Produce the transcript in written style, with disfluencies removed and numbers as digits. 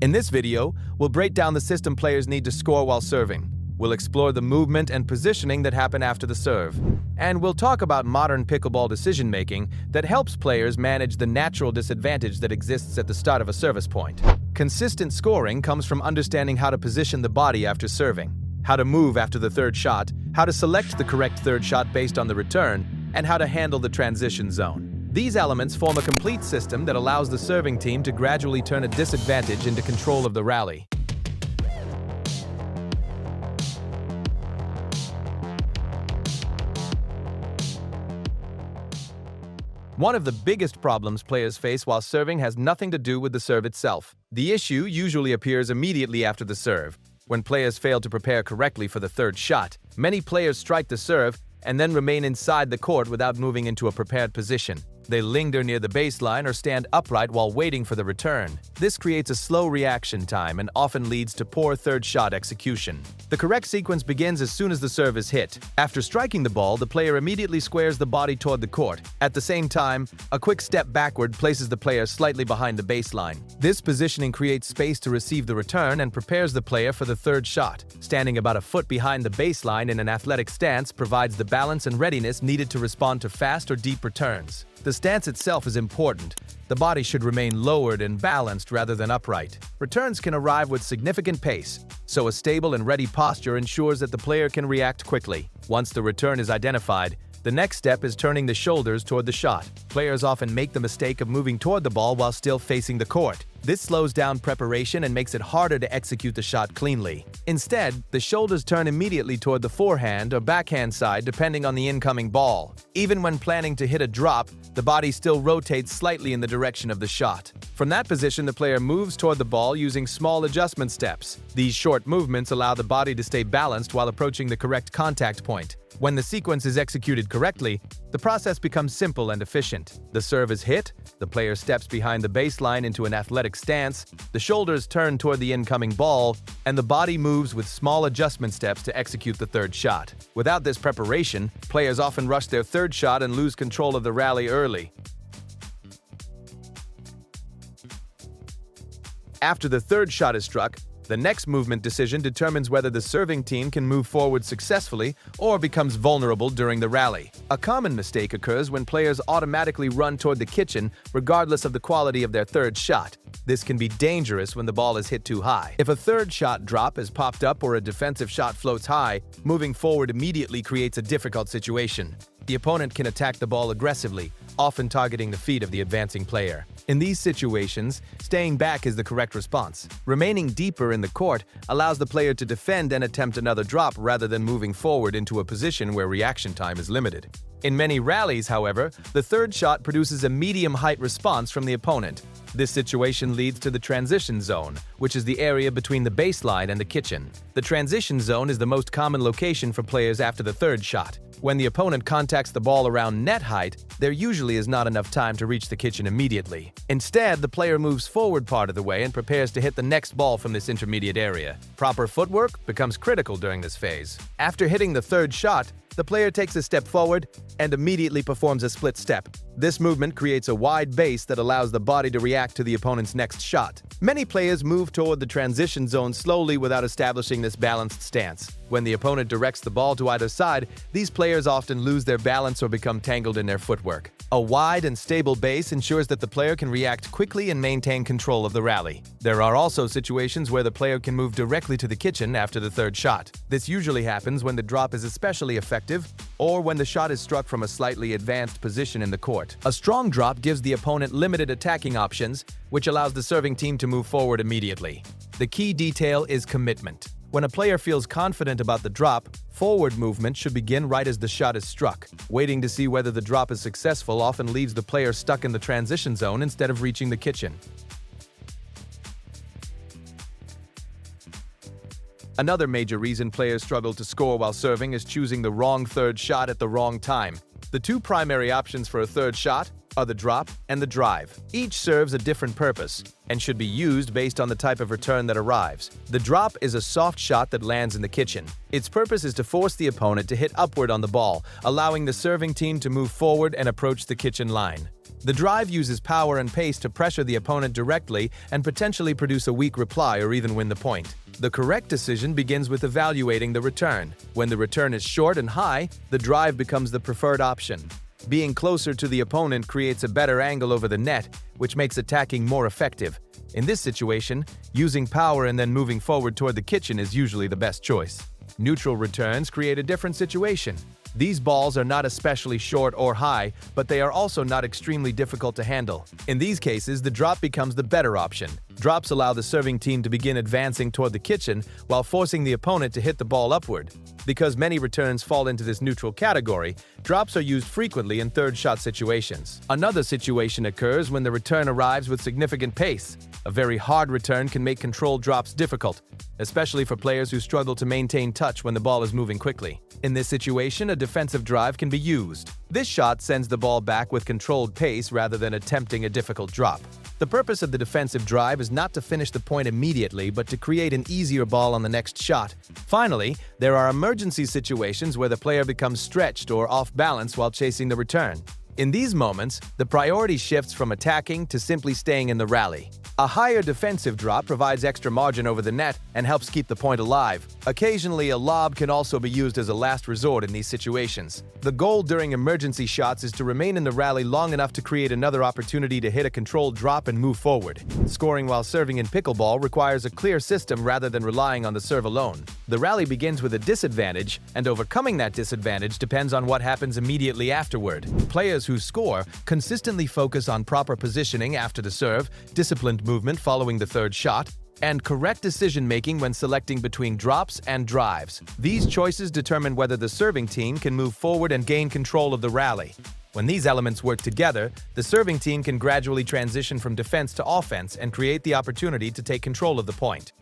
In this video, we'll break down the system players need to score while serving. We'll explore the movement and positioning that happen after the serve. And we'll talk about modern pickleball decision-making that helps players manage the natural disadvantage that exists at the start of a service point. Consistent scoring comes from understanding how to position the body after serving, how to move after the third shot, how to select the correct third shot based on the return, and how to handle the transition zone. These elements form a complete system that allows the serving team to gradually turn a disadvantage into control of the rally. One of the biggest problems players face while serving has nothing to do with the serve itself. The issue usually appears immediately after the serve. When players fail to prepare correctly for the third shot, many players strike the serve and then remain inside the court without moving into a prepared position. They linger near the baseline or stand upright while waiting for the return. This creates a slow reaction time and often leads to poor third shot execution. The correct sequence begins as soon as the serve is hit. After striking the ball, the player immediately squares the body toward the court. At the same time, a quick step backward places the player slightly behind the baseline. This positioning creates space to receive the return and prepares the player for the third shot. Standing about a foot behind the baseline in an athletic stance provides the balance and readiness needed to respond to fast or deep returns. The stance itself is important. The body should remain lowered and balanced rather than upright. Returns can arrive with significant pace, so a stable and ready posture ensures that the player can react quickly. Once the return is identified, the next step is turning the shoulders toward the shot. Players often make the mistake of moving toward the ball while still facing the court. This slows down preparation and makes it harder to execute the shot cleanly. Instead, the shoulders turn immediately toward the forehand or backhand side depending on the incoming ball. Even when planning to hit a drop, the body still rotates slightly in the direction of the shot. From that position, the player moves toward the ball using small adjustment steps. These short movements allow the body to stay balanced while approaching the correct contact point. When the sequence is executed correctly, the process becomes simple and efficient. The serve is hit, the player steps behind the baseline into an athletic stance, the shoulders turn toward the incoming ball, and the body moves with small adjustment steps to execute the third shot. Without this preparation, players often rush their third shot and lose control of the rally early. After the third shot is struck, the next movement decision determines whether the serving team can move forward successfully or becomes vulnerable during the rally. A common mistake occurs when players automatically run toward the kitchen regardless of the quality of their third shot. This can be dangerous when the ball is hit too high. If a third shot drop is popped up or a defensive shot floats high, moving forward immediately creates a difficult situation. The opponent can attack the ball aggressively, often targeting the feet of the advancing player. In these situations, staying back is the correct response. Remaining deeper in the court allows the player to defend and attempt another drop rather than moving forward into a position where reaction time is limited. In many rallies, however, the third shot produces a medium-height response from the opponent. This situation leads to the transition zone, which is the area between the baseline and the kitchen. The transition zone is the most common location for players after the third shot. When the opponent contacts the ball around net height, there usually is not enough time to reach the kitchen immediately. Instead, the player moves forward part of the way and prepares to hit the next ball from this intermediate area. Proper footwork becomes critical during this phase. After hitting the third shot, the player takes a step forward and immediately performs a split step. This movement creates a wide base that allows the body to react to the opponent's next shot. Many players move toward the transition zone slowly without establishing this balanced stance. When the opponent directs the ball to either side, these players often lose their balance or become tangled in their footwork. A wide and stable base ensures that the player can react quickly and maintain control of the rally. There are also situations where the player can move directly to the kitchen after the third shot. This usually happens when the drop is especially effective or when the shot is struck from a slightly advanced position in the court. A strong drop gives the opponent limited attacking options, which allows the serving team to move forward immediately. The key detail is commitment. When a player feels confident about the drop, forward movement should begin right as the shot is struck. Waiting to see whether the drop is successful often leaves the player stuck in the transition zone instead of reaching the kitchen. Another major reason players struggle to score while serving is choosing the wrong third shot at the wrong time. The two primary options for a third shot are the drop and the drive. Each serves a different purpose and should be used based on the type of return that arrives. The drop is a soft shot that lands in the kitchen. Its purpose is to force the opponent to hit upward on the ball, allowing the serving team to move forward and approach the kitchen line. The drive uses power and pace to pressure the opponent directly and potentially produce a weak reply or even win the point. The correct decision begins with evaluating the return. When the return is short and high, the drive becomes the preferred option. Being closer to the opponent creates a better angle over the net, which makes attacking more effective. In this situation, using power and then moving forward toward the kitchen is usually the best choice. Neutral returns create a different situation. These balls are not especially short or high, but they are also not extremely difficult to handle. In these cases, the drop becomes the better option. Drops allow the serving team to begin advancing toward the kitchen while forcing the opponent to hit the ball upward. Because many returns fall into this neutral category, drops are used frequently in third shot situations. Another situation occurs when the return arrives with significant pace. A very hard return can make controlled drops difficult, especially for players who struggle to maintain touch when the ball is moving quickly. In this situation, a defensive drive can be used. This shot sends the ball back with controlled pace rather than attempting a difficult drop. The purpose of the defensive drive is not to finish the point immediately, but to create an easier ball on the next shot. Finally, there are emergency situations where the player becomes stretched or off balance while chasing the return. In these moments, the priority shifts from attacking to simply staying in the rally. A higher defensive drop provides extra margin over the net and helps keep the point alive. Occasionally, a lob can also be used as a last resort in these situations. The goal during emergency shots is to remain in the rally long enough to create another opportunity to hit a controlled drop and move forward. Scoring while serving in pickleball requires a clear system rather than relying on the serve alone. The rally begins with a disadvantage, and overcoming that disadvantage depends on what happens immediately afterward. Players who score consistently focus on proper positioning after the serve, disciplined movement following the third shot, and correct decision-making when selecting between drops and drives. These choices determine whether the serving team can move forward and gain control of the rally. When these elements work together, the serving team can gradually transition from defense to offense and create the opportunity to take control of the point.